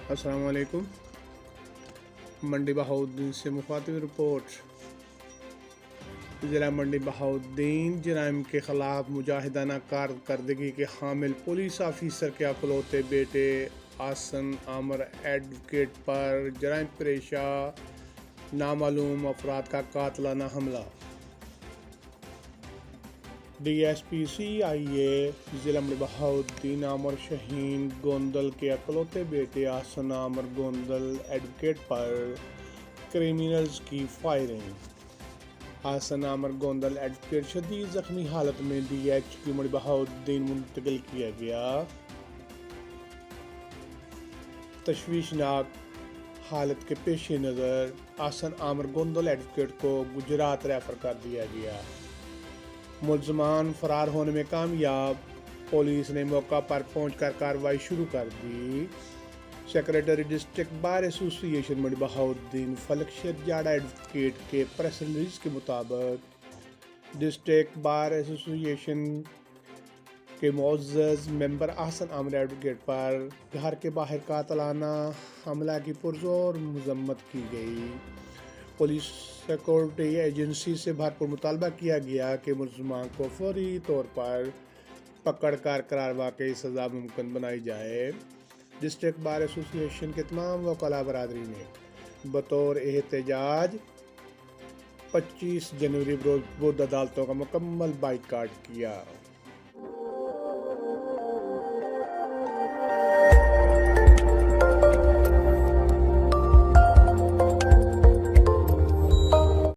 अस्सलाम वालेकुम। मंडी बहाउद्दीन से मुखातिब रिपोर्ट। ज़िला मंडी बहाउद्दीन जराइम के ख़िलाफ़ मुजाहिदाना कारकर्दगी के हामिल पुलिस ऑफिसर के अकलौते बेटे आसन आमर एडवोकेट पर जराइम पेशा नामालूम अफराद का कातलाना हमला। DSP CIA ज़िला मंडी बहाउद्दीन आमर शहीन गोंदल के अकलौते बेटे आसन आमर गोंदल एडवोकेट पर क्रिमिनल्स की फायरिंग। आसन आमर गोंदल एडवोकेट शदीद जख्मी हालत में DHQ मंडी बहाउद्दीन मुंतकिल किया गया। तशवीशनाक हालत के पेश नज़र आसन आमर गोंदल एडवोकेट को गुजरात रेफर कर दिया गया। मुलजमान फरार होने में कामयाब, पुलिस ने मौका पर पहुंचकर कार्रवाई शुरू कर दी। सेक्रेटरी डिस्ट्रिक्ट बार एसोसिएशन मंडी बहाउद्दीन फलक जाड़ा एडवोकेट के प्रेस रिलीज के मुताबिक डिस्ट्रिक्ट बार एसोसिएशन के मुअज़्ज़ज़ मेंबर आसन आमर एडवोकेट पर घर के बाहर कातलाना हमला की पुरजोर मजम्मत की गई। पुलिस सिक्योरिटी एजेंसी से भरपूर मुतालबा किया गया कि मुलज़मान को फौरी तौर पर पकड़ कर करारवा की सज़ा मुमकिन बनाई जाए। डिस्ट्रिक्ट बार एसोसिएशन के तमाम वकला बरादरी ने बतौर एहतजाज 25 जनवरी रोज़ बुध अदालतों का मुकम्मल बाइकाट किया।